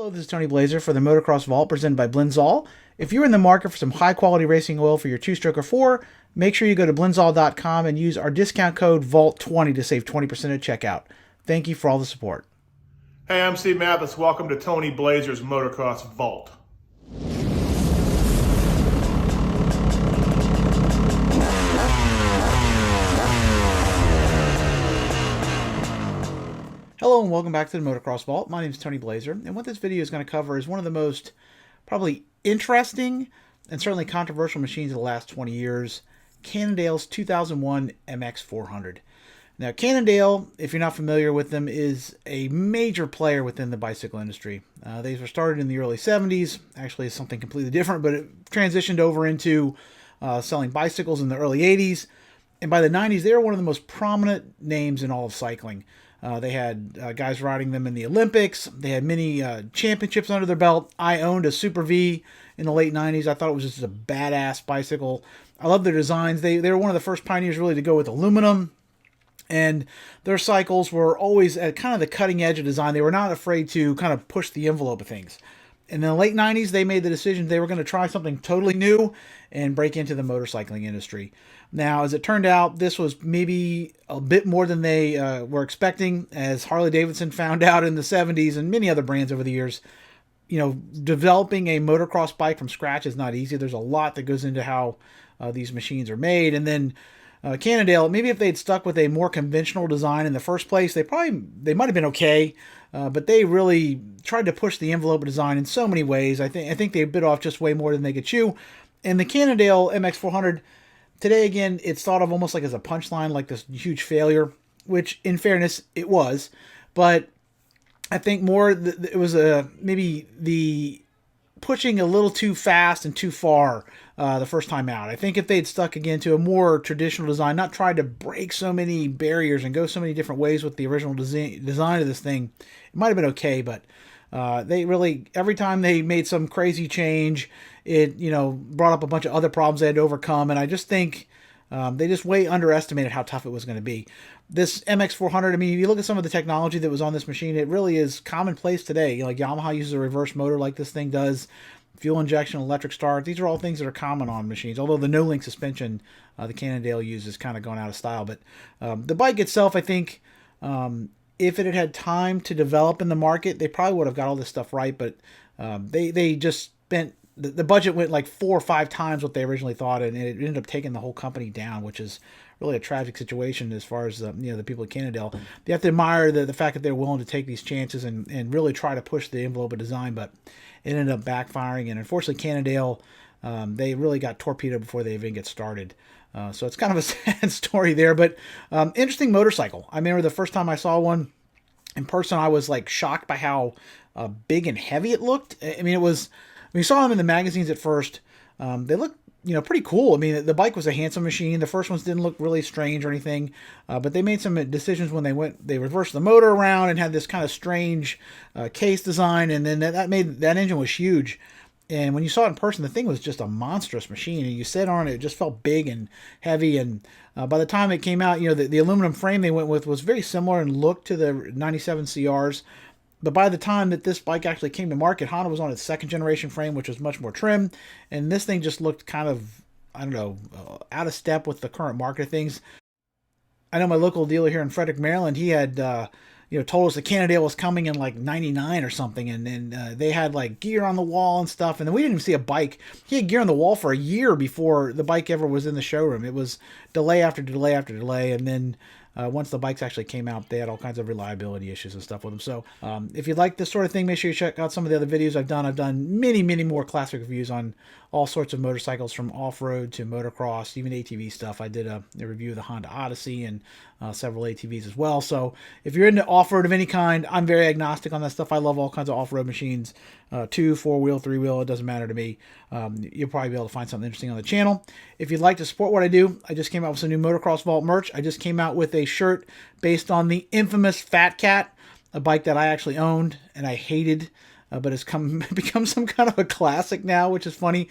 Hello, this is Tony Blazier for the Motocross Vault presented by Blinzall. If you're in the market for some high-quality racing oil for your two-stroke or four, make sure you go to blinzall.com and use our discount code VAULT20 to save 20% at checkout. Thank you for all the support. Hey, I'm Steve Mathis. Welcome to Tony Blazier's Motocross Vault. Hello and welcome back to the Motocross Vault. My name is Tony Blazier, and what this video is going to cover is one of the most probably interesting and certainly controversial machines of the last 20 years, Cannondale's 2001 MX400. Now, Cannondale, if you're not familiar with them, is a major player within the bicycle industry. They were started in the early 70s. Actually, it's something completely different, but it transitioned over into selling bicycles in the early 80s. And by the 90s, they were one of the most prominent names in all of cycling. They had guys riding them in the Olympics. They had many championships under their belt. I owned a Super V in the late 90s. I thought it was just a badass bicycle. I love their designs. They were one of the first pioneers really to go with aluminum. And their cycles were always at kind of the cutting edge of design. They were not afraid to kind of push the envelope of things. In the late 90s, they made the decision they were going to try something totally new and break into the motorcycling industry. Now, as it turned out, this was maybe a bit more than they were expecting, as Harley-Davidson found out in the 70s and many other brands over the years. You know, developing a motocross bike from scratch is not easy. There's a lot that goes into how these machines are made. And then Cannondale, maybe if they'd stuck with a more conventional design in the first place, they might have been okay. But they really tried to push the envelope of design in so many ways. I think they bit off just way more than they could chew. And the Cannondale MX400, today again, it's thought of almost like as a punchline, like this huge failure, which in fairness, it was. But I think more it was maybe the pushing a little too fast and too far the first time out. I think if they'd stuck again to a more traditional design, not tried to break so many barriers and go so many different ways with the original design of this thing, it might have been okay. But they really, every time they made some crazy change, it brought up a bunch of other problems they had to overcome. And I just think they just way underestimated how tough it was going to be. This MX400, I mean, if you look at some of the technology that was on this machine, it really is commonplace today. Like Yamaha uses a reverse motor like this thing does, fuel injection, electric start. These are all things that are common on machines, although the no-link suspension the Cannondale uses kind of gone out of style. But the bike itself, I think, if it had had time to develop in the market, they probably would have got all this stuff right. But they just spent, the budget went like 4 or 5 times what they originally thought, and it ended up taking the whole company down, which is really a tragic situation as far as the people at Cannondale. You have to admire the fact that they're willing to take these chances and really try to push the envelope of design, but it ended up backfiring. And unfortunately, Cannondale, they really got torpedoed before they even get started. So it's kind of a sad story there, but interesting motorcycle. I remember the first time I saw one in person, I was like shocked by how big and heavy it looked. I mean, when you saw them in the magazines at first, they looked pretty cool. I mean, the bike was a handsome machine. The first ones didn't look really strange or anything, but they made some decisions when they reversed the motor around and had this kind of strange case design, and then that engine was huge. And when you saw it in person, the thing was just a monstrous machine, and you sat on it, it just felt big and heavy. And by the time it came out, the aluminum frame they went with was very similar in look to the 97 CRs. But by the time that this bike actually came to market, Honda was on its second generation frame, which was much more trim. And this thing just looked kind of, I don't know, out of step with the current market of things. I know my local dealer here in Frederick, Maryland, he had, told us the Cannondale was coming in like 99 or something. And they had like gear on the wall and stuff. And then we didn't even see a bike. He had gear on the wall for a year before the bike ever was in the showroom. It was delay after delay after delay. And then once the bikes actually came out, they had all kinds of reliability issues and stuff with them. So if you like this sort of thing, make sure you check out some of the other videos I've done. I've done many, many more classic reviews on all sorts of motorcycles, from off-road to motocross, even ATV stuff. I did a review of the Honda Odyssey and several ATVs as well. So if you're into off-road of any kind, I'm very agnostic on that stuff. I love all kinds of off-road machines, 2, 4-wheel, 3-wheel. It doesn't matter to me. You'll probably be able to find something interesting on the channel. If you'd like to support what I do, I just came out with some new Motocross Vault merch. I just came out with a shirt based on the infamous Fat Cat, a bike that I actually owned and I hated. But it's become some kind of a classic now, which is funny.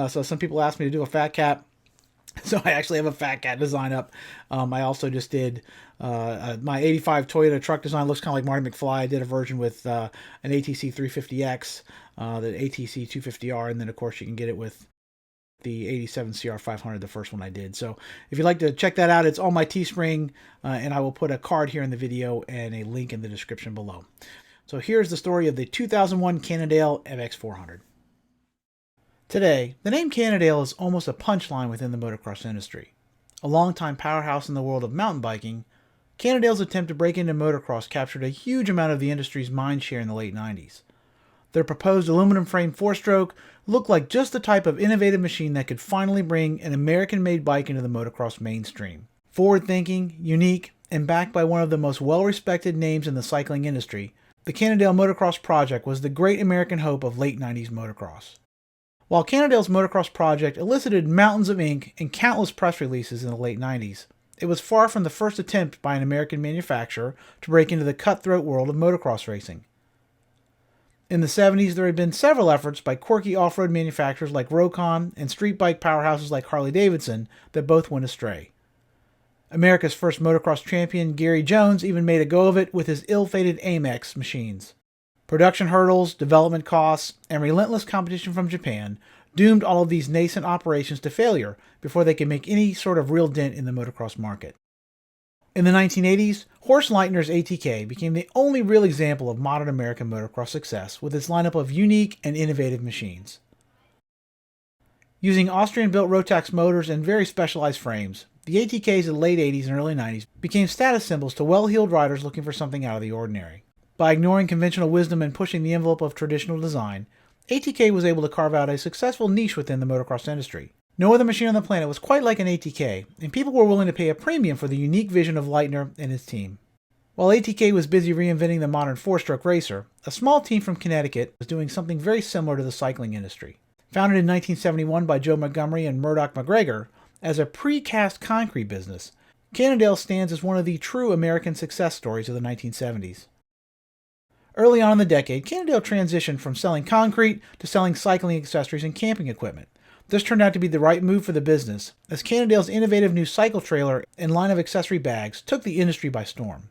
So some people ask me to do a Fat Cat. So I actually have a Fat Cat design up. I also just did my 85 Toyota truck design. Looks kind of like Marty McFly. I did a version with an ATC 350X, the ATC 250R, and then of course you can get it with the 87 CR 500, the first one I did. So if you'd like to check that out, it's on my Teespring, and I will put a card here in the video and a link in the description below. So here's the story of the 2001 Cannondale MX400. Today, the name Cannondale is almost a punchline within the motocross industry. A longtime powerhouse in the world of mountain biking, Cannondale's attempt to break into motocross captured a huge amount of the industry's mindshare in the late 90s. Their proposed aluminum frame four-stroke looked like just the type of innovative machine that could finally bring an American-made bike into the motocross mainstream. Forward-thinking, unique, and backed by one of the most well-respected names in the cycling industry, the Cannondale Motocross Project was the great American hope of late 90s motocross. While Cannondale's motocross project elicited mountains of ink and countless press releases in the late 90s, it was far from the first attempt by an American manufacturer to break into the cutthroat world of motocross racing. In the 70s, there had been several efforts by quirky off-road manufacturers like Rokon and street bike powerhouses like Harley-Davidson that both went astray. America's first motocross champion, Gary Jones, even made a go of it with his ill-fated Amex machines. Production hurdles, development costs, and relentless competition from Japan doomed all of these nascent operations to failure before they could make any sort of real dent in the motocross market. In the 1980s, Horst Leitner's ATK became the only real example of modern American motocross success with its lineup of unique and innovative machines. Using Austrian-built Rotax motors and very specialized frames, the ATKs of the late 80s and early 90s became status symbols to well-heeled riders looking for something out of the ordinary. By ignoring conventional wisdom and pushing the envelope of traditional design, ATK was able to carve out a successful niche within the motocross industry. No other machine on the planet was quite like an ATK, and people were willing to pay a premium for the unique vision of Leitner and his team. While ATK was busy reinventing the modern four-stroke racer, a small team from Connecticut was doing something very similar to the cycling industry. Founded in 1971 by Joe Montgomery and Murdoch McGregor as a precast concrete business, Cannondale stands as one of the true American success stories of the 1970s. Early on in the decade, Cannondale transitioned from selling concrete to selling cycling accessories and camping equipment. This turned out to be the right move for the business, as Cannondale's innovative new cycle trailer and line of accessory bags took the industry by storm.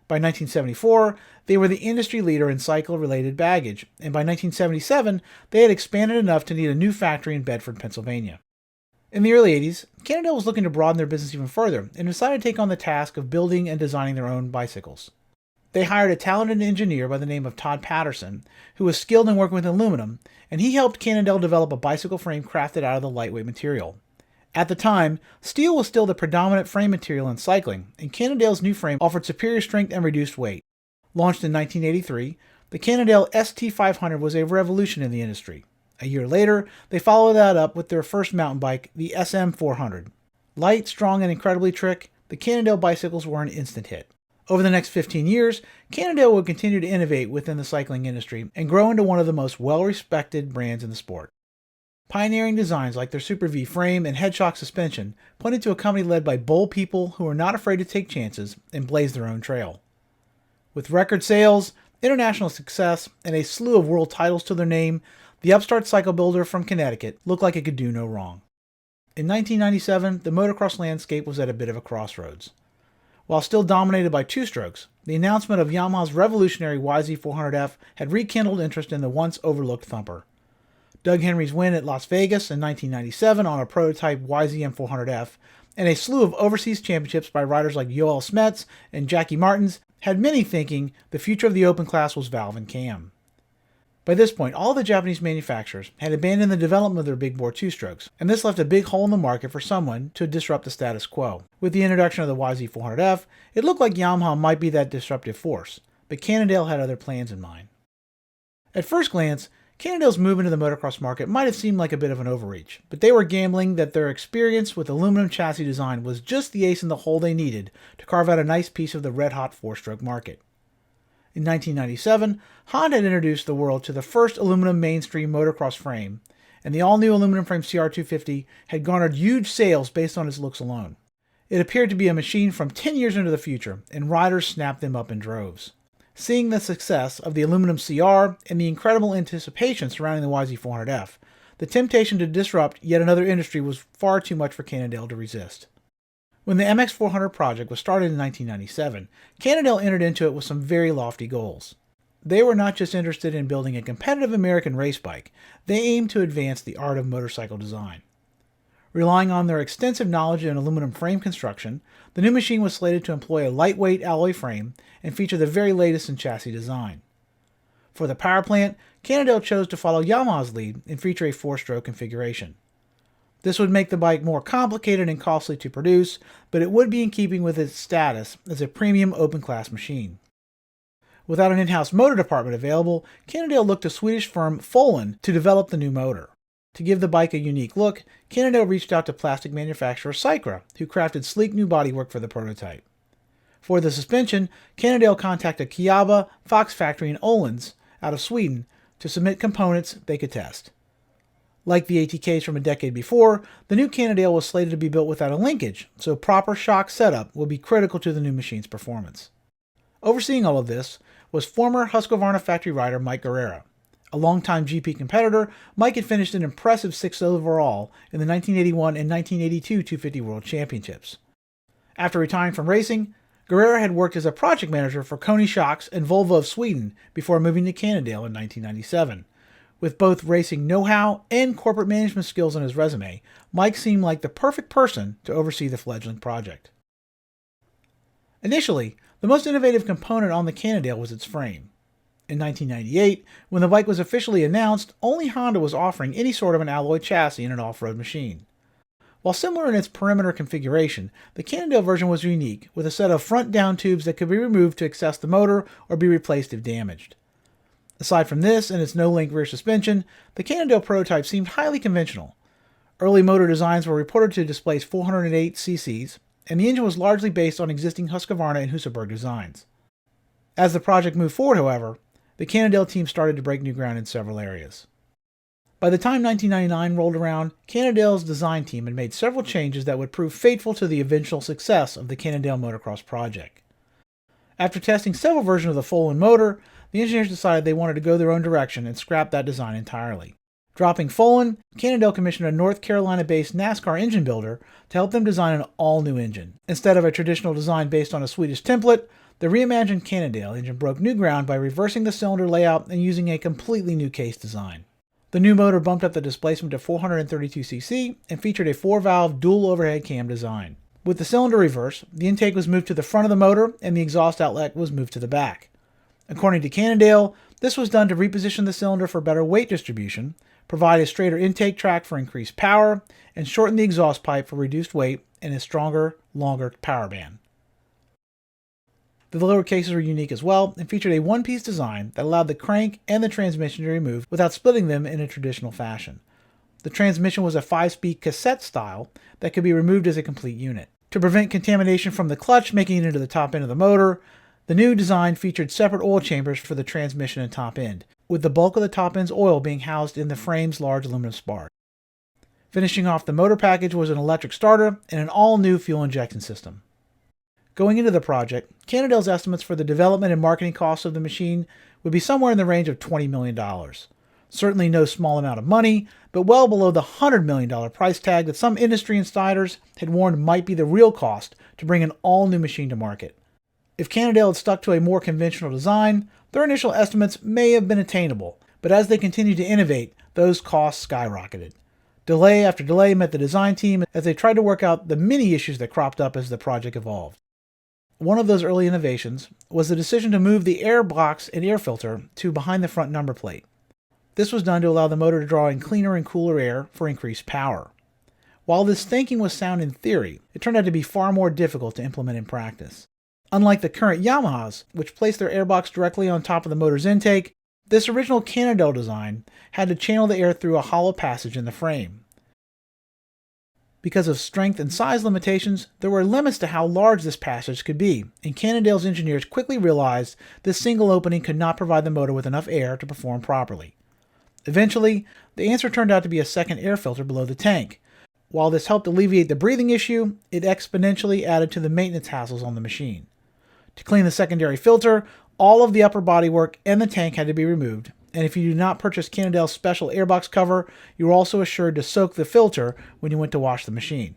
By 1974, they were the industry leader in cycle-related baggage, and by 1977, they had expanded enough to need a new factory in Bedford, Pennsylvania. In the early 80s, Cannondale was looking to broaden their business even further and decided to take on the task of building and designing their own bicycles. They hired a talented engineer by the name of Todd Patterson, who was skilled in working with aluminum, and he helped Cannondale develop a bicycle frame crafted out of the lightweight material. At the time, steel was still the predominant frame material in cycling, and Cannondale's new frame offered superior strength and reduced weight. Launched in 1983, the Cannondale ST500 was a revolution in the industry. A year later, they followed that up with their first mountain bike, the SM400. Light, strong, and incredibly trick, the Cannondale bicycles were an instant hit. Over the next 15 years, Cannondale would continue to innovate within the cycling industry and grow into one of the most well-respected brands in the sport. Pioneering designs like their Super V frame and head shock suspension pointed to a company led by bold people who are not afraid to take chances and blaze their own trail. With record sales, international success, and a slew of world titles to their name, the upstart cycle builder from Connecticut looked like it could do no wrong. In 1997, the motocross landscape was at a bit of a crossroads. While still dominated by two-strokes, the announcement of Yamaha's revolutionary YZ400F had rekindled interest in the once overlooked thumper. Doug Henry's win at Las Vegas in 1997 on a prototype YZM400F, and a slew of overseas championships by riders like Yoel Smets and Jackie Martins had many thinking the future of the open class was valve and cam. By this point, all the Japanese manufacturers had abandoned the development of their big bore two-strokes, and this left a big hole in the market for someone to disrupt the status quo. With the introduction of the YZ400F, it looked like Yamaha might be that disruptive force, but Cannondale had other plans in mind. At first glance, Cannondale's move into the motocross market might have seemed like a bit of an overreach, but they were gambling that their experience with aluminum chassis design was just the ace in the hole they needed to carve out a nice piece of the red-hot four-stroke market. In 1997, Honda had introduced the world to the first aluminum mainstream motocross frame, and the all-new aluminum frame CR250 had garnered huge sales based on its looks alone. It appeared to be a machine from 10 years into the future, and riders snapped them up in droves. Seeing the success of the aluminum CR and the incredible anticipation surrounding the YZ400F, the temptation to disrupt yet another industry was far too much for Cannondale to resist. When the MX400 project was started in 1997, Cannondale entered into it with some very lofty goals. They were not just interested in building a competitive American race bike, they aimed to advance the art of motorcycle design. Relying on their extensive knowledge in aluminum frame construction, the new machine was slated to employ a lightweight alloy frame and feature the very latest in chassis design. For the power plant, Cannondale chose to follow Yamaha's lead and feature a 4-stroke configuration. This would make the bike more complicated and costly to produce, but it would be in keeping with its status as a premium open-class machine. Without an in-house motor department available, Cannondale looked to Swedish firm Fohlen to develop the new motor. To give the bike a unique look, Cannondale reached out to plastic manufacturer Cycra, who crafted sleek new bodywork for the prototype. For the suspension, Cannondale contacted Kiaba Fox Factory in Åhléns, out of Sweden, to submit components they could test. Like the ATKs from a decade before, the new Cannondale was slated to be built without a linkage, so proper shock setup would be critical to the new machine's performance. Overseeing all of this was former Husqvarna factory rider Mike Guerrera. A longtime GP competitor, Mike had finished an impressive 6th overall in the 1981 and 1982 250 World Championships. After retiring from racing, Guerrera had worked as a project manager for Koni Shocks and Volvo of Sweden before moving to Cannondale in 1997. With both racing know-how and corporate management skills on his resume, Mike seemed like the perfect person to oversee the fledgling project. Initially, the most innovative component on the Cannondale was its frame. In 1998, when the bike was officially announced, only Honda was offering any sort of an alloy chassis in an off-road machine. While similar in its perimeter configuration, the Cannondale version was unique, with a set of front down tubes that could be removed to access the motor or be replaced if damaged. Aside from this and its no-link rear suspension, the Cannondale prototype seemed highly conventional. Early motor designs were reported to displace 408 cc's, and the engine was largely based on existing Husqvarna and Husaberg designs. As the project moved forward, however, the Cannondale team started to break new ground in several areas. By the time 1999 rolled around, Cannondale's design team had made several changes that would prove fateful to the eventual success of the Cannondale Motocross project. After testing several versions of the Fohlen motor, the engineers decided they wanted to go their own direction and scrap that design entirely. Dropping Fohlen, Cannondale commissioned a North Carolina-based NASCAR engine builder to help them design an all-new engine. Instead of a traditional design based on a Swedish template, the reimagined Cannondale engine broke new ground by reversing the cylinder layout and using a completely new case design. The new motor bumped up the displacement to 432 cc and featured a 4-valve dual overhead cam design. With the cylinder reverse, the intake was moved to the front of the motor and the exhaust outlet was moved to the back. According to Cannondale, this was done to reposition the cylinder for better weight distribution, provide a straighter intake track for increased power, and shorten the exhaust pipe for reduced weight and a stronger, longer power band. The lower cases were unique as well and featured a one-piece design that allowed the crank and the transmission to be removed without splitting them in a traditional fashion. The transmission was a 5-speed cassette style that could be removed as a complete unit. To prevent contamination from the clutch making it into the top end of the motor, the new design featured separate oil chambers for the transmission and top end, with the bulk of the top end's oil being housed in the frame's large aluminum spar. Finishing off the motor package was an electric starter and an all-new fuel injection system. Going into the project, Cannondale's estimates for the development and marketing costs of the machine would be somewhere in the range of $20 million. Certainly no small amount of money, but well below the $100 million price tag that some industry insiders had warned might be the real cost to bring an all-new machine to market. If Cannondale had stuck to a more conventional design, their initial estimates may have been attainable, but as they continued to innovate, those costs skyrocketed. Delay after delay met the design team as they tried to work out the many issues that cropped up as the project evolved. One of those early innovations was the decision to move the air box and air filter to behind the front number plate. This was done to allow the motor to draw in cleaner and cooler air for increased power. While this thinking was sound in theory, it turned out to be far more difficult to implement in practice. Unlike the current Yamahas, which place their airbox directly on top of the motor's intake, this original Cannondale design had to channel the air through a hollow passage in the frame. Because of strength and size limitations, there were limits to how large this passage could be, and Cannondale's engineers quickly realized this single opening could not provide the motor with enough air to perform properly. Eventually, the answer turned out to be a second air filter below the tank. While this helped alleviate the breathing issue, it exponentially added to the maintenance hassles on the machine. To clean the secondary filter, all of the upper bodywork and the tank had to be removed, and if you do not purchase Cannondale's special airbox cover, you are also assured to soak the filter when you went to wash the machine.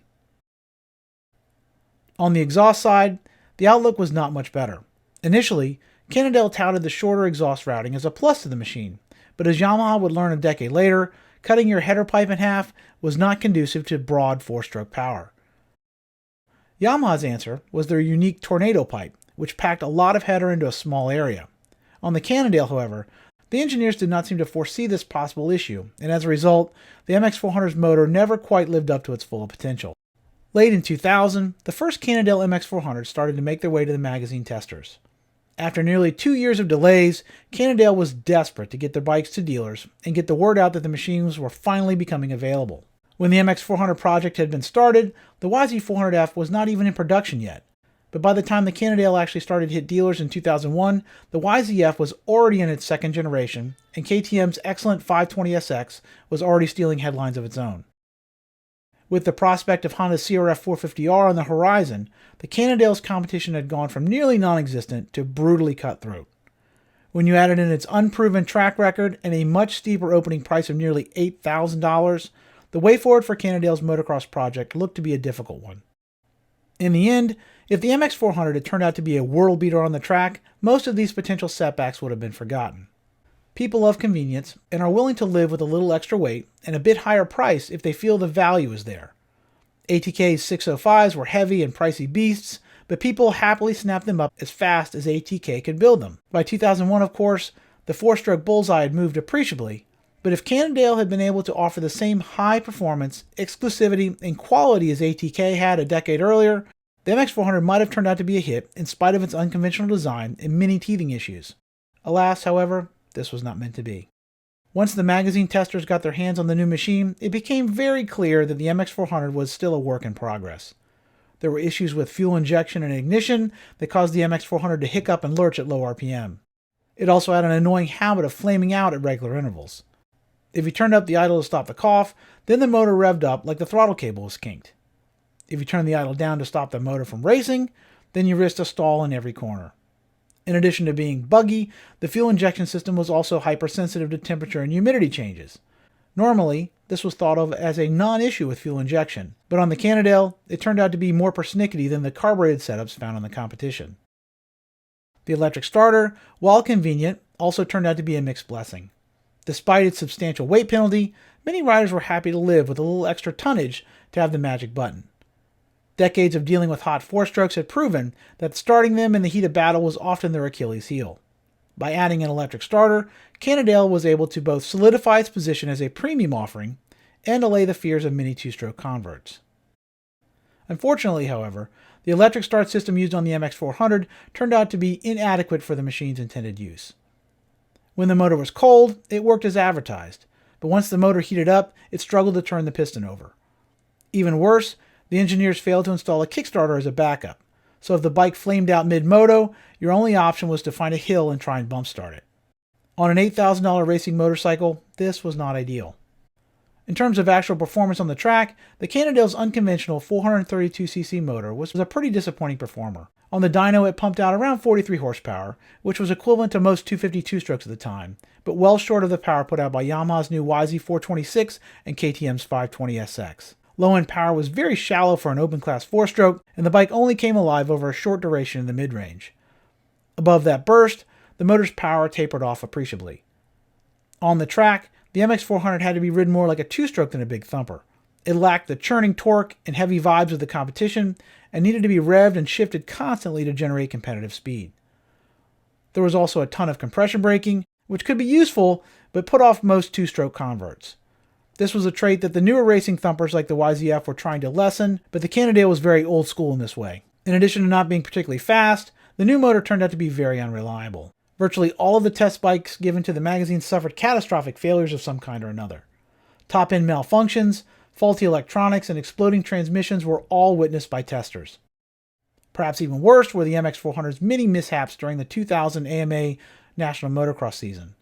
On the exhaust side, the outlook was not much better. Initially, Cannondale touted the shorter exhaust routing as a plus to the machine, but as Yamaha would learn a decade later, cutting your header pipe in half was not conducive to broad four-stroke power. Yamaha's answer was their unique tornado pipe, which packed a lot of header into a small area. On the Cannondale, however, the engineers did not seem to foresee this possible issue, and as a result, the MX400's motor never quite lived up to its full potential. Late in 2000, the first Cannondale MX400 started to make their way to the magazine testers. After nearly 2 years of delays, Cannondale was desperate to get their bikes to dealers and get the word out that the machines were finally becoming available. When the MX400 project had been started, the YZ400F was not even in production yet. But by the time the Cannondale actually started to hit dealers in 2001, the YZF was already in its second generation, and KTM's excellent 520SX was already stealing headlines of its own. With the prospect of Honda's CRF 450R on the horizon, the Cannondale's competition had gone from nearly non-existent to brutally cutthroat. When you added in its unproven track record and a much steeper opening price of nearly $8,000, the way forward for Cannondale's motocross project looked to be a difficult one. In the end, if the MX400 had turned out to be a world beater on the track, most of these potential setbacks would have been forgotten. People love convenience and are willing to live with a little extra weight and a bit higher price if they feel the value is there. ATK's 605s were heavy and pricey beasts, but people happily snapped them up as fast as ATK could build them. By 2001, of course, the four-stroke bullseye had moved appreciably, but if Cannondale had been able to offer the same high performance, exclusivity, and quality as ATK had a decade earlier, the MX400 might have turned out to be a hit in spite of its unconventional design and many teething issues. Alas, however, this was not meant to be. Once the magazine testers got their hands on the new machine, it became very clear that the MX400 was still a work in progress. There were issues with fuel injection and ignition that caused the MX400 to hiccup and lurch at low RPM. It also had an annoying habit of flaming out at regular intervals. If you turned up the idle to stop the cough, then the motor revved up like the throttle cable was kinked. If you turned the idle down to stop the motor from racing, then you risked a stall in every corner. In addition to being buggy, the fuel injection system was also hypersensitive to temperature and humidity changes. Normally, this was thought of as a non-issue with fuel injection, but on the Cannondale, it turned out to be more persnickety than the carbureted setups found on the competition. The electric starter, while convenient, also turned out to be a mixed blessing. Despite its substantial weight penalty, many riders were happy to live with a little extra tonnage to have the magic button. Decades of dealing with hot four-strokes had proven that starting them in the heat of battle was often their Achilles heel. By adding an electric starter, Cannondale was able to both solidify its position as a premium offering and allay the fears of many two-stroke converts. Unfortunately, however, the electric start system used on the MX400 turned out to be inadequate for the machine's intended use. When the motor was cold, it worked as advertised, but once the motor heated up, it struggled to turn the piston over. Even worse, the engineers failed to install a Kickstarter as a backup, so if the bike flamed out mid-moto, your only option was to find a hill and try and bump start it. On an $8,000 racing motorcycle, this was not ideal. In terms of actual performance on the track, the Cannondale's unconventional 432cc motor was a pretty disappointing performer. On the dyno, it pumped out around 43 horsepower, which was equivalent to most 252 strokes at the time, but well short of the power put out by Yamaha's new YZ426 and KTM's 520SX. Low-end power was very shallow for an open-class four-stroke, and the bike only came alive over a short duration in the mid-range. Above that burst, the motor's power tapered off appreciably. On the track, the MX400 had to be ridden more like a two-stroke than a big thumper. It lacked the churning torque and heavy vibes of the competition, and needed to be revved and shifted constantly to generate competitive speed. There was also a ton of compression braking, which could be useful, but put off most two-stroke converts. This was a trait that the newer racing thumpers like the YZF were trying to lessen, but the Cannondale was very old school in this way. In addition to not being particularly fast, the new motor turned out to be very unreliable. Virtually all of the test bikes given to the magazine suffered catastrophic failures of some kind or another. Top-end malfunctions, faulty electronics, and exploding transmissions were all witnessed by testers. Perhaps even worse were the MX400's many mishaps during the 2000 AMA National Motocross season.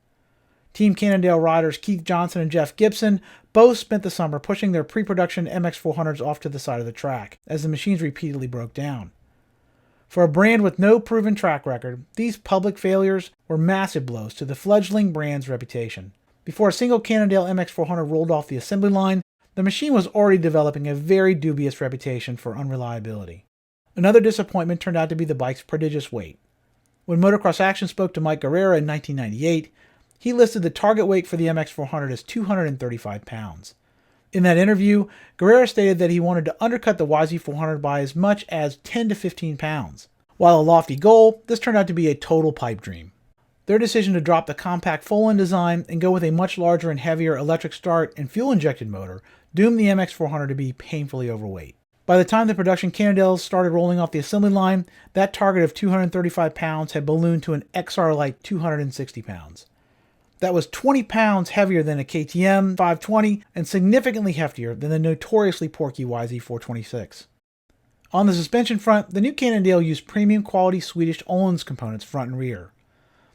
Team Cannondale riders Keith Johnson and Jeff Gibson both spent the summer pushing their pre-production MX400s off to the side of the track, as the machines repeatedly broke down. For a brand with no proven track record, these public failures were massive blows to the fledgling brand's reputation. Before a single Cannondale MX400 rolled off the assembly line, the machine was already developing a very dubious reputation for unreliability. Another disappointment turned out to be the bike's prodigious weight. When Motocross Action spoke to Mike Guerrera in 1998, he listed the target weight for the MX400 as 235 pounds. In that interview, Guerrera stated that he wanted to undercut the YZ400 by as much as 10 to 15 pounds. While a lofty goal, this turned out to be a total pipe dream. Their decision to drop the compact full-end design and go with a much larger and heavier electric start and fuel-injected motor doomed the MX400 to be painfully overweight. By the time the production Cannondales started rolling off the assembly line, that target of 235 pounds had ballooned to an XR-like 260 pounds. That was 20 pounds heavier than a KTM 520 and significantly heftier than the notoriously porky YZ426. On the suspension front, the new Cannondale used premium quality Swedish Öhlins components front and rear.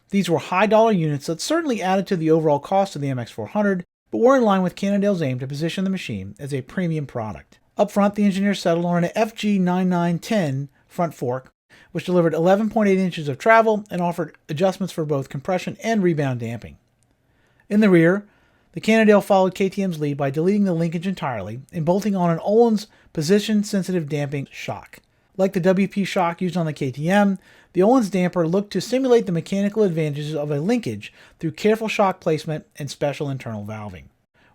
These were high-dollar units that certainly added to the overall cost of the MX400, but were in line with Cannondale's aim to position the machine as a premium product. Up front, the engineers settled on an FG9910 front fork, which delivered 11.8 inches of travel and offered adjustments for both compression and rebound damping. In the rear, the Cannondale followed KTM's lead by deleting the linkage entirely and bolting on an Öhlins position-sensitive damping shock. Like the WP shock used on the KTM, the Öhlins damper looked to simulate the mechanical advantages of a linkage through careful shock placement and special internal valving.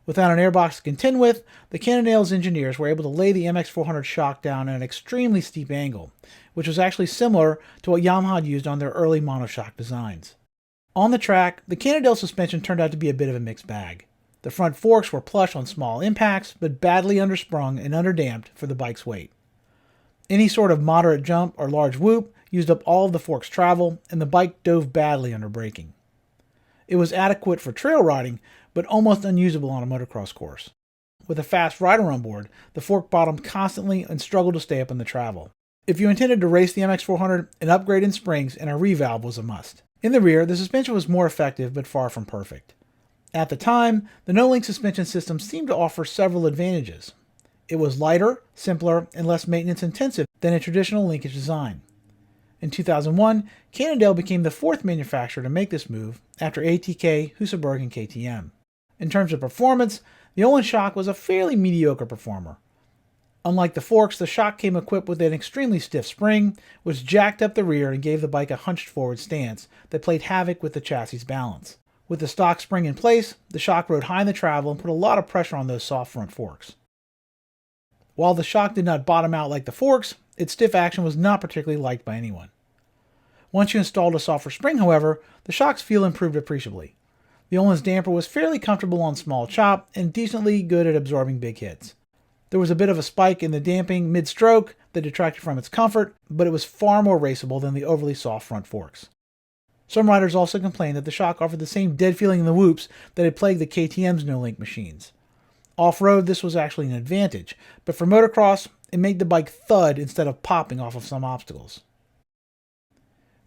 Without an airbox to contend with, the Cannondale's engineers were able to lay the MX400 shock down at an extremely steep angle, which was actually similar to what Yamaha had used on their early monoshock designs. On the track, the Cannondale suspension turned out to be a bit of a mixed bag. The front forks were plush on small impacts, but badly undersprung and underdamped for the bike's weight. Any sort of moderate jump or large whoop used up all of the fork's travel, and the bike dove badly under braking. It was adequate for trail riding, but almost unusable on a motocross course. With a fast rider on board, the fork bottomed constantly and struggled to stay up in the travel. If you intended to race the MX400, an upgrade in springs and a revalve was a must. In the rear, the suspension was more effective, but far from perfect. At the time, the no-link suspension system seemed to offer several advantages. It was lighter, simpler, and less maintenance-intensive than a traditional linkage design. In 2001, Cannondale became the fourth manufacturer to make this move after ATK, Husaberg, and KTM. In terms of performance, the Öhlins shock was a fairly mediocre performer. Unlike the forks, the shock came equipped with an extremely stiff spring, which jacked up the rear and gave the bike a hunched forward stance that played havoc with the chassis' balance. With the stock spring in place, the shock rode high in the travel and put a lot of pressure on those soft front forks. While the shock did not bottom out like the forks, its stiff action was not particularly liked by anyone. Once you installed a softer spring, however, the shock's feel improved appreciably. The Öhlins damper was fairly comfortable on small chop and decently good at absorbing big hits. There was a bit of a spike in the damping mid-stroke that detracted from its comfort, but it was far more raceable than the overly soft front forks. Some riders also complained that the shock offered the same dead feeling in the whoops that had plagued the KTM's no-link machines. Off-road, this was actually an advantage, but for motocross, it made the bike thud instead of popping off of some obstacles.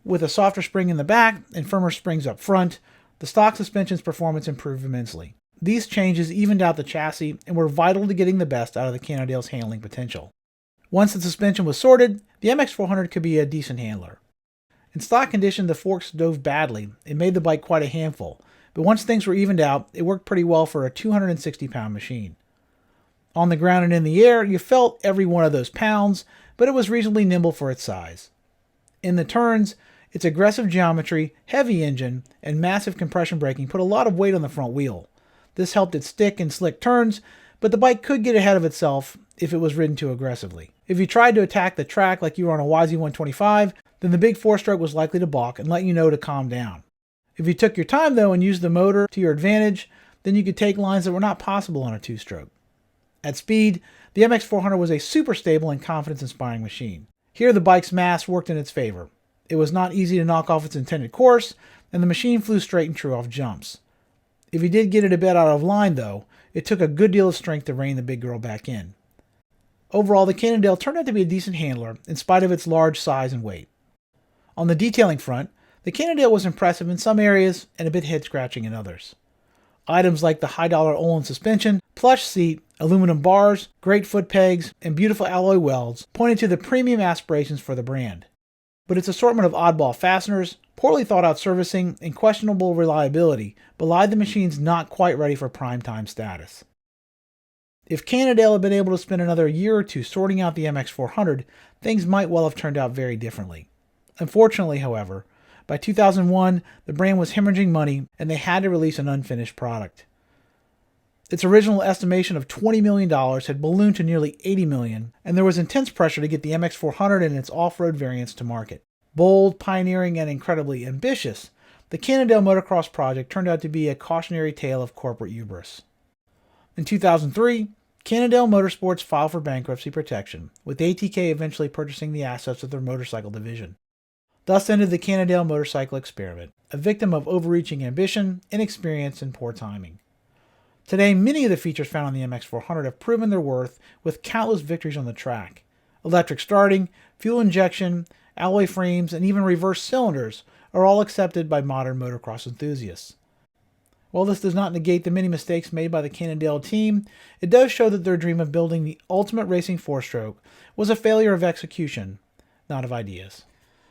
With a softer spring in the back and firmer springs up front, the stock suspension's performance improved immensely. These changes evened out the chassis and were vital to getting the best out of the Cannondale's handling potential. Once the suspension was sorted, the MX400 could be a decent handler. In stock condition, the forks dove badly and made the bike quite a handful, but once things were evened out, it worked pretty well for a 260-pound machine. On the ground and in the air, you felt every one of those pounds, but it was reasonably nimble for its size. In the turns, its aggressive geometry, heavy engine, and massive compression braking put a lot of weight on the front wheel. This helped it stick in slick turns, but the bike could get ahead of itself if it was ridden too aggressively. If you tried to attack the track like you were on a YZ125, then the big four-stroke was likely to balk and let you know to calm down. If you took your time though and used the motor to your advantage, then you could take lines that were not possible on a two-stroke. At speed, the MX400 was a super stable and confidence-inspiring machine. Here the bike's mass worked in its favor. It was not easy to knock off its intended course, and the machine flew straight and true off jumps. If you did get it a bit out of line though, it took a good deal of strength to rein the big girl back in. Overall, the Cannondale turned out to be a decent handler in spite of its large size and weight. On the detailing front, the Cannondale was impressive in some areas and a bit head-scratching in others. Items like the high-dollar Öhlins suspension, plush seat, aluminum bars, great foot pegs, and beautiful alloy welds pointed to the premium aspirations for the brand. But its assortment of oddball fasteners, Poorly thought out servicing and questionable reliability belied the machines not quite ready for prime time status. If Cannondale had been able to spend another year or two sorting out the MX400, things might well have turned out very differently. Unfortunately, however, by 2001, the brand was hemorrhaging money and they had to release an unfinished product. Its original estimation of $20 million had ballooned to nearly $80 million, and there was intense pressure to get the MX400 and its off-road variants to market. Bold, pioneering, and incredibly ambitious, the Cannondale Motocross project turned out to be a cautionary tale of corporate hubris. In 2003, Cannondale Motorsports filed for bankruptcy protection, with ATK eventually purchasing the assets of their motorcycle division. Thus ended the Cannondale motorcycle experiment, a victim of overreaching ambition, inexperience, and poor timing. Today, many of the features found on the MX400 have proven their worth with countless victories on the track. Electric starting, fuel injection, alloy frames, and even reverse cylinders are all accepted by modern motocross enthusiasts. While this does not negate the many mistakes made by the Cannondale team, it does show that their dream of building the ultimate racing four-stroke was a failure of execution, not of ideas.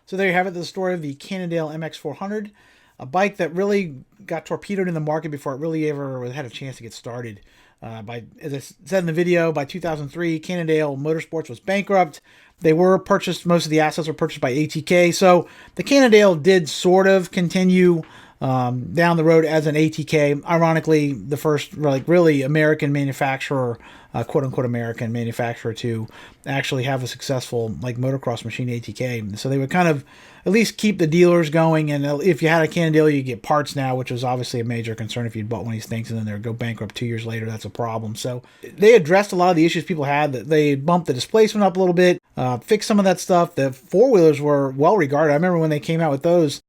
So there you have it, the story of the Cannondale MX400, a bike that really got torpedoed in the market before it really ever had a chance to get started. As I said in the video, by 2003, Cannondale Motorsports was bankrupt. They were purchased, most of the assets were purchased by ATK, so the Cannondale did sort of continue down the road as an ATK. Ironically, the first really American manufacturer, quote-unquote American manufacturer, to actually have a successful motocross machine, ATK. So they would kind of at least keep the dealers going, and if you had a Cannondale, you get parts now, which was obviously a major concern if you'd bought one of these things and then they would go bankrupt 2 years later. That's a problem. So they addressed a lot of the issues people had. They bumped the displacement up a little bit, fixed some of that stuff. The four-wheelers were well regarded. I remember when they came out with those,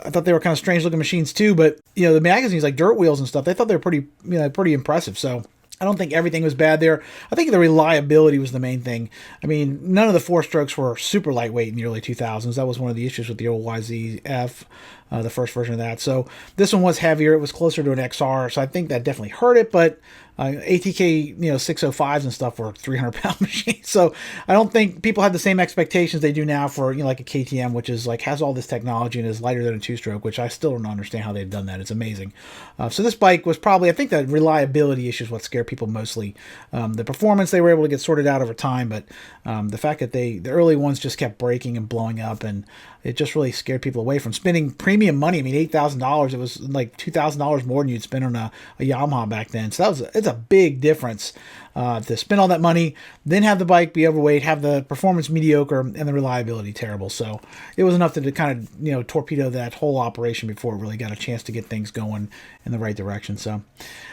I thought they were kind of strange looking machines too, but the magazines like Dirt Wheels and stuff, they thought they were pretty impressive. So I don't think everything was bad there. I think the reliability was the main thing. I mean, none of the four strokes were super lightweight in the early 2000s. That was one of the issues with the old YZF, the first version of that. So this one was heavier. It was closer to an XR. So I think that definitely hurt it, but ATK, 605s and stuff were 300-pound machines. So I don't think people had the same expectations they do now for, like a KTM, which is has all this technology and is lighter than a two-stroke, which I still don't understand how they've done that. It's amazing. So this bike was probably, I think the reliability issue is what scared people mostly. The performance, they were able to get sorted out over time, but the fact that the early ones just kept breaking and blowing up, and it just really scared people away from spending premium money. I mean, $8,000, it was like $2,000 more than you'd spend on a Yamaha back then. So it's a big difference to spend all that money, then have the bike be overweight, have the performance mediocre, and the reliability terrible. So it was enough to kind of torpedo that whole operation before it really got a chance to get things going in the right direction. So,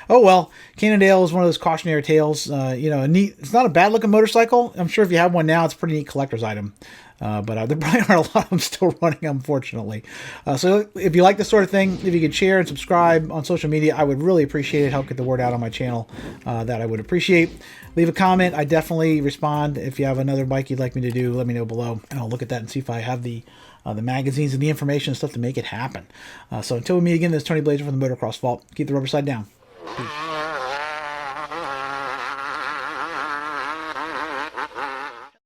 oh well, Cannondale is one of those cautionary tales. It's not a bad looking motorcycle. I'm sure if you have one now, it's a pretty neat collector's item. But there probably aren't a lot of them still running, unfortunately. So if you like this sort of thing, if you could share and subscribe on social media, I would really appreciate it. Help get the word out on my channel. That I would appreciate. Leave a comment. I definitely respond. If you have another bike you'd like me to do, let me know below, and I'll look at that and see if I have the magazines and the information and stuff to make it happen. So until we meet again, this is Tony Blazier from the Motocross Vault. Keep the rubber side down. Peace.